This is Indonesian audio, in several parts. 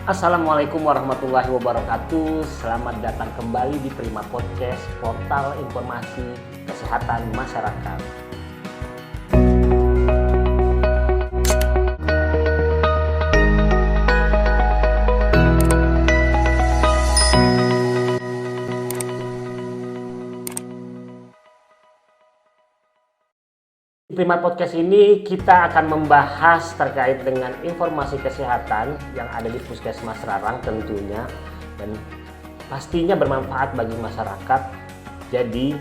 Assalamualaikum warahmatullahi wabarakatuh. Selamat datang kembali di Prima Podcast, portal informasi kesehatan masyarakat. Di Prima Podcast ini kita akan membahas terkait dengan informasi kesehatan yang ada di Puskesmas Rarang tentunya, dan pastinya bermanfaat bagi masyarakat. Jadi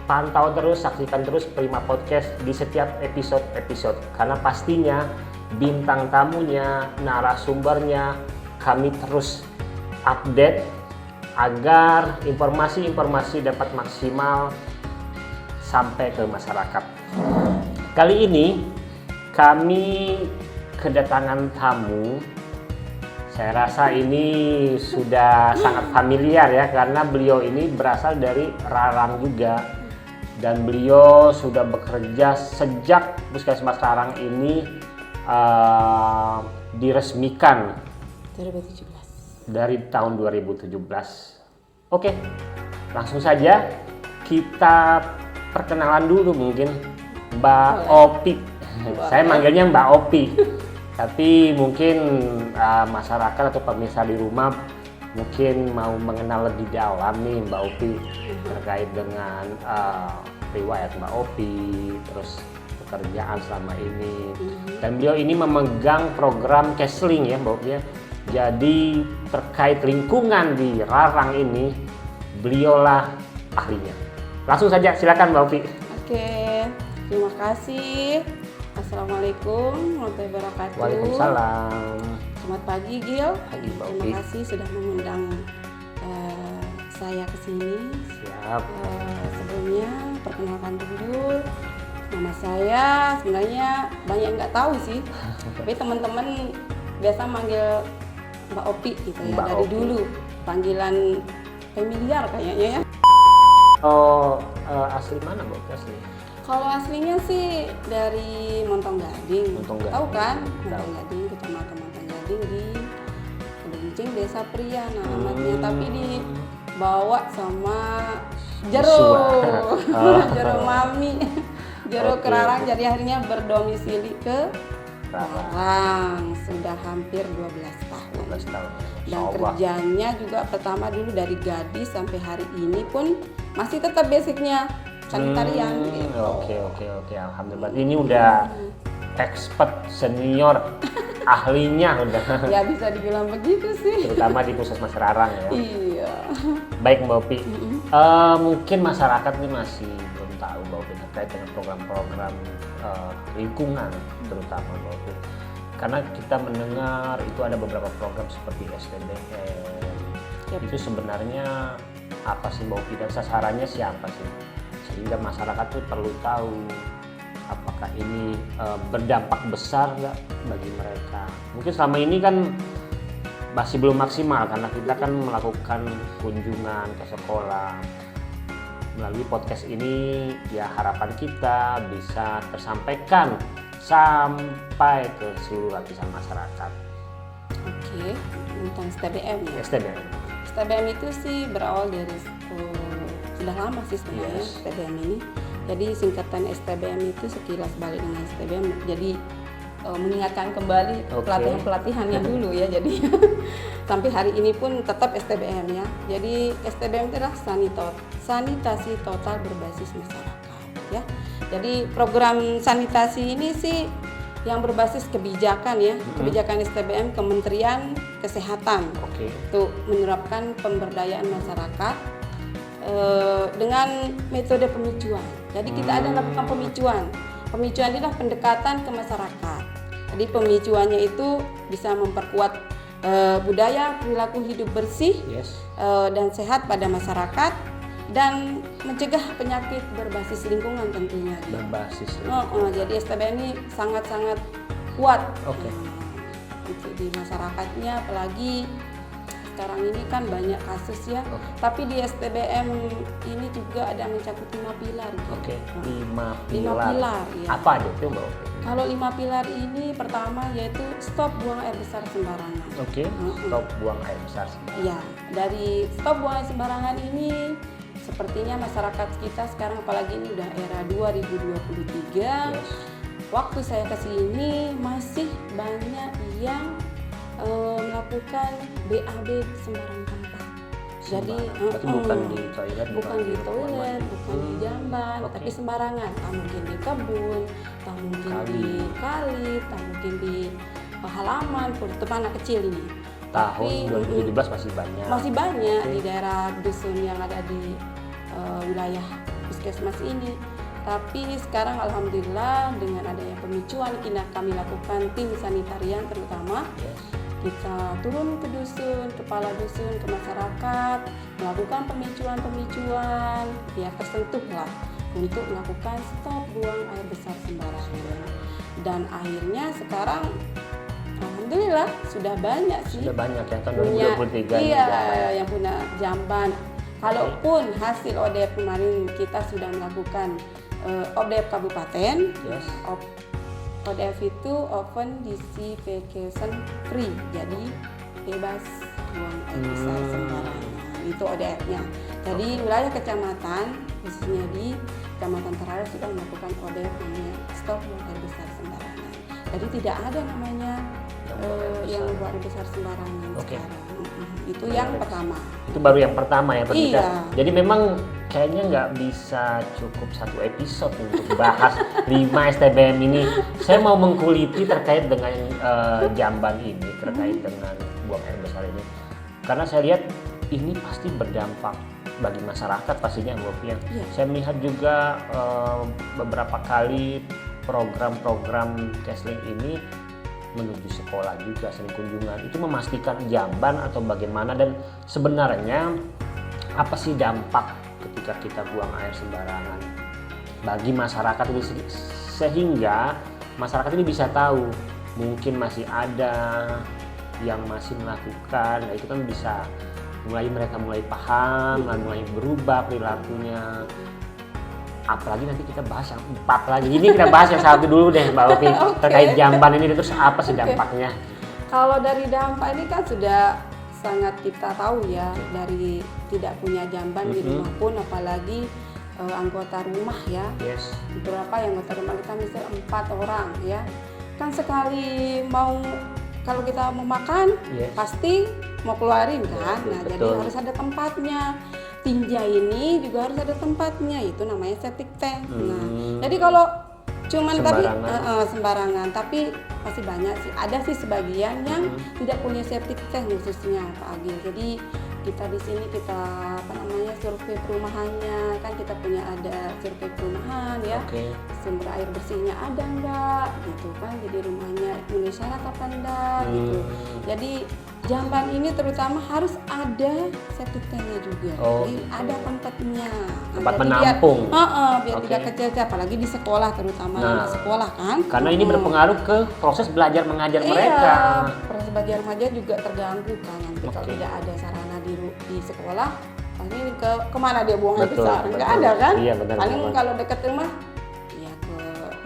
pantau terus, saksikan terus Prima Podcast di setiap episode karena pastinya bintang tamunya, narasumbernya kami terus update agar informasi-informasi dapat maksimal sampai ke masyarakat. Kali ini kami kedatangan tamu. Saya rasa ini sudah sangat familiar ya, karena beliau ini berasal dari Rarang juga, dan beliau sudah bekerja sejak Puskesmas Rarang ini diresmikan 2017. Dari tahun 2017. Oke, langsung saja kita perkenalan dulu mungkin. Mbak Opi. Saya manggilnya Mbak Opi. Tapi mungkin masyarakat atau pemirsa di rumah mungkin mau mengenal lebih dalam nih Mbak Opi terkait dengan riwayat Mbak Opi, terus pekerjaan selama ini. Dan beliau ini memegang program Kesling ya Mbak Opi ya. Jadi terkait lingkungan di Rarang ini beliaulah ahlinya. Langsung saja silakan Mbak Opi. Oke, terima kasih. Assalamualaikum warahmatullahi wabarakatuh. Waalaikumsalam. Selamat pagi Gil. Pagi, Mbak Opi. Terima kasih sudah mengundang saya ke sini. Siap. Sebelumnya perkenalkan dulu. Nama saya sebenarnya banyak yang nggak tahu sih. Tapi teman-teman biasa manggil Mbak Opi gitu ya. Mbak Dari Opi. dulu panggilan familiar kayaknya ya. Oh, asli mana Mbak Opi asli? Kalau aslinya sih dari Montong Gading. Montong Gading. Tahu kan? Tahu. Montong Gading, Kecamatan Montong Gading di Keduncing, Desa Pria alamatnya. Tapi dibawa sama Jero. Jero Mami. Jero Oke, Kerarang, oke. jadi akhirnya berdomisili ke Rarang. Rarang. Sudah hampir 12 tahun. 12 tahun. Dan Insya Allah. kerjanya juga pertama dulu dari gadis sampai hari ini pun masih tetap basicnya sanitarian gitu. Oke. Alhamdulillah. Ini udah expert senior ahlinya udah. Ya bisa dibilang begitu sih. Terutama di Puskesmas Rarang ya. Iya. Baik Mbak Opi. Mungkin masyarakat ini masih belum tahu Mbak Opi terkait dengan program-program lingkungan terutama Mbak Opi. Karena kita mendengar itu ada beberapa program seperti STBM. Yap. Itu sebenarnya apa sih Mbak Opi dan sasarannya siapa sih? Sehingga masyarakat tuh perlu tahu apakah ini berdampak besar nggak bagi mereka. Mungkin selama ini kan masih belum maksimal karena kita kan melakukan kunjungan ke sekolah. Melalui podcast ini ya harapan kita bisa tersampaikan sampai ke seluruh lapisan masyarakat. Oke, tentang STBM ya. STBM. STBM itu sih berawal dari sudah lama sih sebenarnya. Yes. STBM ini. Jadi singkatan STBM itu sekilas balik dengan STBM. Jadi mengingatkan kembali Oke. pelatihan-pelatihan yang dulu ya. Jadi sampai hari ini pun tetap STBM ya. Jadi STBM itu adalah sanitasi total berbasis masyarakat ya. Jadi program sanitasi ini sih yang berbasis kebijakan ya. Kebijakan STBM Kementerian Kesehatan. Oke. Untuk menerapkan pemberdayaan masyarakat dengan metode pemicuan. Jadi kita ada lakukan pemicuan. Pemicuan adalah pendekatan ke masyarakat. Jadi pemicuannya itu bisa memperkuat budaya perilaku hidup bersih Yes. dan sehat pada masyarakat dan mencegah penyakit berbasis lingkungan tentunya. Berbasis. Jadi STBM ini sangat-sangat kuat Oke. untuk di masyarakatnya, apalagi sekarang ini kan banyak kasus ya. Oke. Tapi di STBM ini juga ada mencakup 5 pilar gitu. Oke. 5 5 pilar. pilar ya. Apa aja tuh Mbak Opi? Kalau 5 pilar ini pertama yaitu stop buang air besar sembarangan. Oke, stop buang air besar sembarangan. Iya, dari stop buang air sembarangan ini sepertinya masyarakat kita sekarang, apalagi ini udah era 2023, Yes. waktu saya ke sini masih banyak yang melakukan BAB sembarang tempat. Jadi Berarti bukan di toilet, bukan di ruang toilet, mandi. bukan di jamban, Oke. tapi sembarangan. Tak mungkin di kebun, tak mungkin Kali. di kali, tak mungkin di halaman, terutama anak kecil ini. Tahun Tapi 2017 masih banyak. masih banyak Oke. di daerah dusun yang ada di wilayah puskesmas ini. Tapi sekarang alhamdulillah dengan adanya pemicuan kami lakukan tim sanitarian terutama, Yes. kita turun ke dusun, kepala dusun, ke masyarakat, melakukan pemicuan ya tersentuh lah untuk melakukan stop buang air besar sembarangan. Dan akhirnya sekarang alhamdulillah sudah banyak sih Sudah banyak yang tahun punya 2023 ini iya jamban. yang punya jamban. Kalaupun hasil ODF kemarin kita sudah melakukan ODF kabupaten, Yes. ODF itu Open Disinfection Free, jadi bebas buang air besar sembarangan. Itu ODF-nya. Jadi wilayah kecamatan, khususnya di Kecamatan Terarah sudah melakukan ODF namanya stop buang air besar sembarangan. Jadi tidak ada namanya yang buang air besar sembarangan Oke. sekarang. Itu yang pertama. Itu baru yang pertama ya Pak Dita. Iya. Jadi memang kayaknya nggak bisa cukup satu episode untuk bahas 5 STBM ini. Saya mau mengkuliti terkait dengan jamban ini, terkait dengan buang air besar ini. Karena saya lihat ini pasti berdampak bagi masyarakat pastinya Mbak Pia. Iya. Saya melihat juga beberapa kali program-program Kesling ini menuju sekolah juga, sering kunjungan. Itu memastikan jamban atau bagaimana, dan sebenarnya apa sih dampak ketika kita buang air sembarangan bagi masyarakat ini, sehingga masyarakat ini bisa tahu mungkin masih ada yang masih melakukan. Nah, itu kan bisa mereka mulai paham, mulai berubah perilakunya. Apalagi nanti kita bahas yang 4 lagi. Ini kita bahas yang 1 dulu deh Mbak Opi. Oke. Terkait jamban ini, terus apa sih dampaknya? Kalau dari dampak ini kan sudah sangat kita tahu ya, dari tidak punya jamban di rumah pun, apalagi anggota rumah ya. Yes. Beberapa yang anggota rumah kita misalnya 4 orang ya. Kan sekali kalau kita mau makan, Yes. pasti mau keluarin kan. Nah, jadi Betul. harus ada tempatnya. Tinja ini juga harus ada tempatnya, itu namanya septic tank. Nah, jadi kalau cuman tadi sembarangan, tapi masih banyak sih. Ada sih sebagian yang tidak punya septic tank khususnya Pak Agil. Jadi kita di sini survei perumahannya, kan kita punya ada survei perumahan ya. Oke. Sumber air bersihnya ada enggak gitu kan, jadi rumahnya memenuhi syarat apa enggak gitu. Jadi jamban ini terutama harus ada septic tanknya juga. Oh, Jadi gitu. ada tempatnya. Tempat Jadi menampung. biar Oke. tidak kecil-kecil, apalagi di sekolah terutama Nah, anak sekolah kan. Karena ini berpengaruh ke proses belajar mengajar mereka. Iya, proses belajar mengajar juga terganggu kan nanti kalau Oke. tidak ada sarana di sekolah. Paling kemana dia buang air Betul, besar? Nggak betul. ada kan? Iya, benar, Paling benar. kalau dekat rumah, ya ke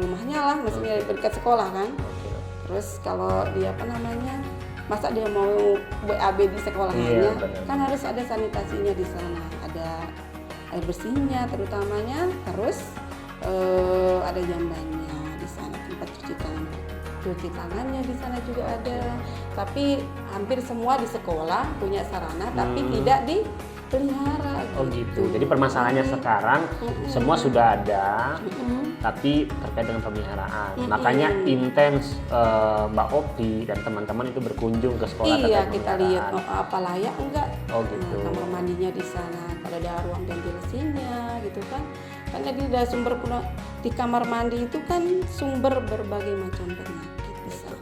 rumahnya lah, maksudnya dekat sekolah kan. Oke. Terus kalau dia masa dia mau BAB di sekolahannya, Iya, benar. kan harus ada sanitasinya di sana, ada air bersihnya terutamanya, terus ada jambannya di sana, tempat cuci tangannya di sana juga ada. Tapi hampir semua di sekolah punya sarana, tapi tidak dipelihara. Oh gitu. Jadi permasalahannya sekarang semua sudah ada, tapi terkait dengan pemeliharaan. Makanya intens Mbak Opi dan teman-teman itu berkunjung ke sekolah. Iya, terkait kita lihat pemeliharaan. apa layak enggak. Oh gitu. Nah, kamar mandinya di sana, kalau ada ruang ventilasinya gitu kan. Kan jadi ada sumber di kamar mandi itu kan sumber berbagai macam penyakit di sana.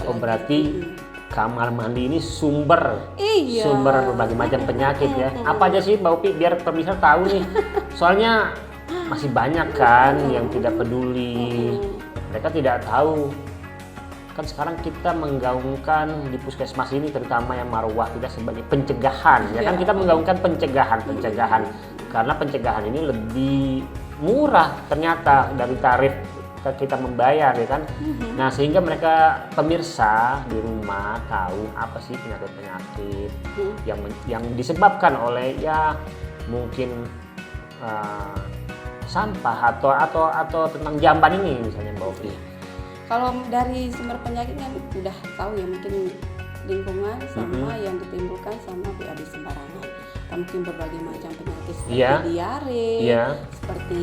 Oh berarti kamar mandi ini sumber Iya. berbagai macam penyakit ya. Apa aja sih Mbak Upi biar pemirsa tahu nih. Soalnya masih banyak kan yang tidak peduli. Mereka tidak tahu. Kan sekarang kita menggaungkan di puskesmas ini terutama yang marwah kita sebagai pencegahan ya kan, kita menggaungkan pencegahan karena pencegahan ini lebih murah ternyata dari tarif kita membayar ya kan. Nah sehingga mereka pemirsa di rumah tahu apa sih penyakit-penyakit yang disebabkan oleh ya mungkin sampah atau tentang jamban ini misalnya Mbak Opi. Kalau dari sumber penyakit kan udah tahu ya, mungkin lingkungan sama yang ditimbulkan sama BAB sembarangan. Atau mungkin berbagai macam penyakit seperti diare, seperti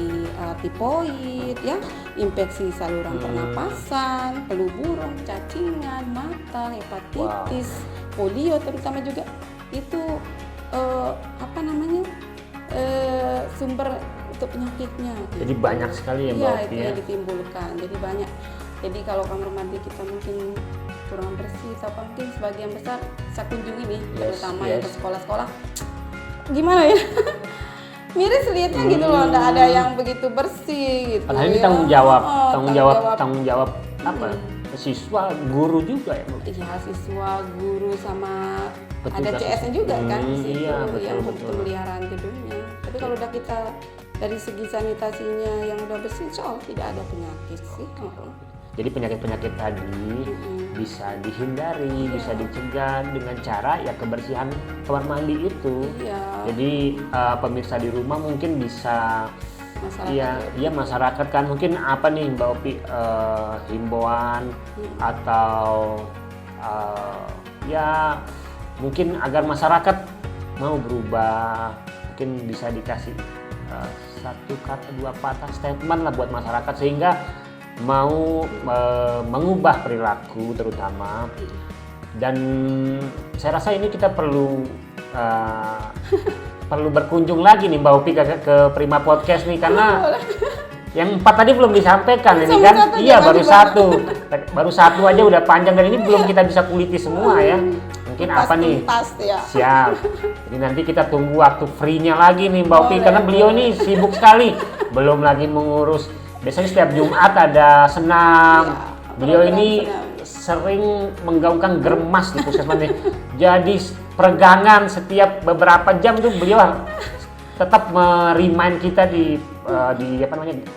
tipoid, ya, infeksi saluran pernapasan, flu burung, cacingan, mata, hepatitis, polio terutama juga itu sumber untuk penyakitnya. Jadi banyak sekali ya Mbak Opi ya. Yang ditimbulkan. Jadi banyak. Jadi kalau kamar mandi kita mungkin kurang bersih atau mungkin sebagian besar saya kunjungi nih, terutama yang ke sekolah-sekolah. Gimana ya? Miris lihatnya gitu loh, nggak ada yang begitu bersih gitu. Padahal ini tanggung jawab apa? Siswa, guru juga ya Bu? Iya, siswa, guru sama Betul, ada CS-nya juga kan di situ yang betul. pemeliharaan gedungnya. Tapi kalau udah kita dari segi sanitasinya yang udah bersih, insya Allah tidak ada penyakit sih. Jadi penyakit-penyakit tadi bisa dihindari, bisa dicegah dengan cara ya kebersihan kamar mandi itu. Jadi pemirsa di rumah mungkin bisa masyarakat kan mungkin apa nih Mbak Opi himbauan atau ya mungkin agar masyarakat mau berubah, mungkin bisa dikasih satu kata dua patah statement lah buat masyarakat sehingga mau mengubah perilaku terutama. Dan saya rasa ini kita perlu berkunjung lagi nih Mbak Opi ke Prima Podcast nih, karena yang 4 tadi belum disampaikan ini kan. Iya, baru satu aja udah panjang dan ini belum kita bisa kuliti semua ya. Mungkin apa nih? Siap. Jadi nanti kita tunggu waktu free-nya lagi nih Mbak Opi, karena beliau ini sibuk sekali. Belum lagi mengurus, biasanya setiap Jumat ada senam. Beliau ini sering menggaungkan germas di puskesmas nih. Jadi peregangan setiap beberapa jam tuh beliau tetap merimain kita di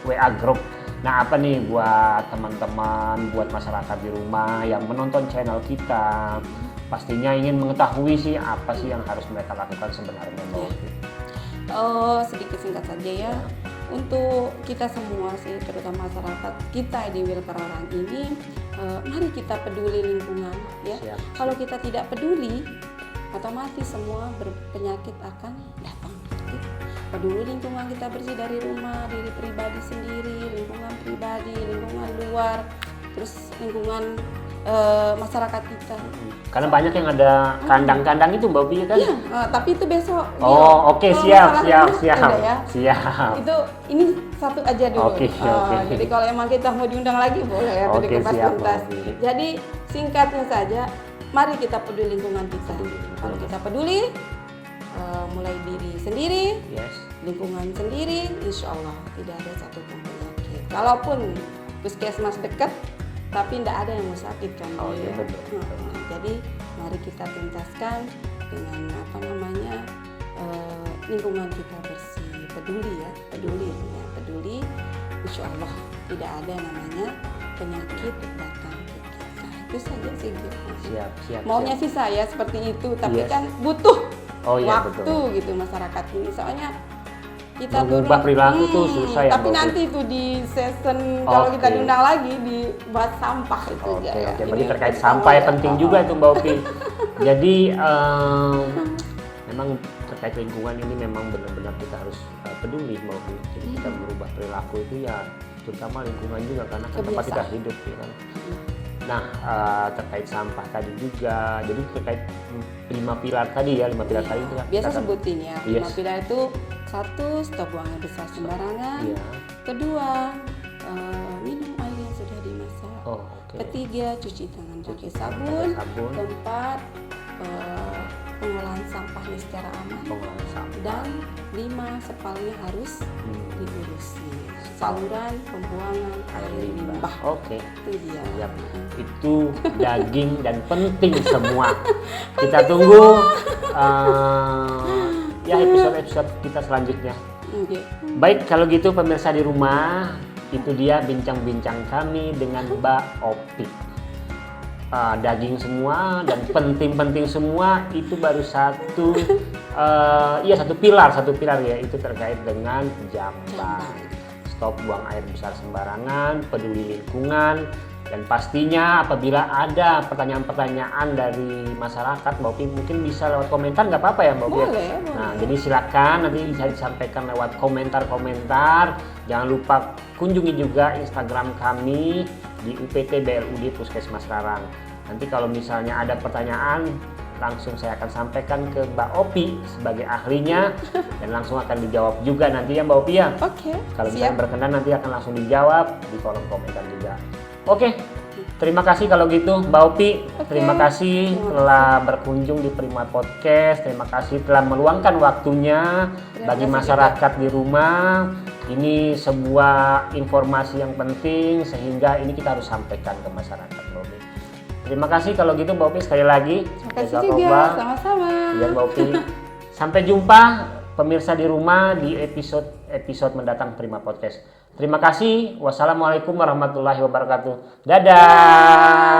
WA group. Nah apa nih buat teman-teman, buat masyarakat di rumah yang menonton channel kita, pastinya ingin mengetahui sih apa sih yang harus mereka lakukan sebenarnya Mbak Opi. Sedikit singkat saja ya. Untuk kita semua sih, terutama masyarakat kita di Wilkarorang ini, mari kita peduli lingkungan ya. Kalau kita tidak peduli, otomatis semua penyakit akan datang. Peduli lingkungan kita bersih dari rumah, diri pribadi sendiri, lingkungan pribadi, lingkungan luar, terus lingkungan masyarakat kita. Karena banyak yang ada kandang-kandang itu Mbak Opi kan? Iya, tapi itu besok. Oke, siap. Itu ini satu aja dulu. Oke. Jadi kalau emang kita mau diundang lagi boleh ya, Oke, siap. Jadi singkatnya saja, mari kita peduli lingkungan kita. Kalau kita peduli, mulai diri sendiri, lingkungan sendiri, insya Allah tidak ada satupun penyakit. Kalaupun puskesmas dekat, tapi tidak ada yang mau sakit kan. Jadi mari kita tuntaskan dengan lingkungan kita bersih, peduli, insya Allah tidak ada namanya penyakit datang ke kita. Itu saja sih. Siap. Maunya sih saya seperti itu, tapi kan butuh waktu gitu masyarakat ini. Soalnya kita mengubah perilaku tuh susah ya. Tapi nanti itu di season kalau kita diundang lagi buat sampah itu ya. Berarti terkait sampah ya penting juga itu Mbak Opi. Jadi memang terkait lingkungan ini memang benar-benar kita harus peduli Mbak Opi. Jadi kita merubah perilaku itu ya, terutama lingkungan juga karena tempat kita hidup ya kan. Nah terkait sampah tadi juga, jadi terkait 5 pilar tadi ya, 5 pilar tadi itu biasa sebutin ya. 5 pilar itu: 1. Stop buang air besar sembarangan. 2. Minum air yang sudah dimasak. 3. Cuci tangan pakai sabun. 4. Pengolahan sampahnya secara aman. Dan 5. Spalnya harus diurusi. Saluran pembuangan air limbah. Itu dia. Itu daging dan penting semua. Kita tunggu episode kita selanjutnya. Baik, kalau gitu pemirsa di rumah, Itu dia bincang-bincang kami dengan Mbak Opi. Daging semua dan penting-penting semua itu baru satu pilar ya, itu terkait dengan jamban. Stop buang air besar sembarangan, peduli lingkungan, dan pastinya apabila ada pertanyaan-pertanyaan dari masyarakat, Mbak Opi mungkin bisa lewat komentar, nggak apa-apa ya Mbak Opi? Boleh. Nah, jadi silakan nanti bisa disampaikan lewat komentar-komentar. Jangan lupa kunjungi juga Instagram kami di UPT BLUD Puskesmas Rarang. Nanti kalau misalnya ada pertanyaan, langsung saya akan sampaikan ke Mbak Opi sebagai ahlinya dan langsung akan dijawab juga nanti ya Mbak Opi ya. Oke. Kalau misalnya berkenan nanti akan langsung dijawab di kolom komentar juga. Oke, terima kasih kalau gitu Mbak Opi. Terima kasih telah berkunjung di Prima Podcast. Terima kasih telah meluangkan waktunya bagi masyarakat di rumah. Ini sebuah informasi yang penting sehingga ini kita harus sampaikan ke masyarakat Mbak Opi. Terima kasih kalau gitu Mbak Opi sekali lagi. Terima kasih juga, sama-sama. Ya Mbak Opi. Sampai jumpa pemirsa di rumah di episode mendatang Prima Podcast. Terima kasih. Wassalamualaikum warahmatullahi wabarakatuh. Dadah.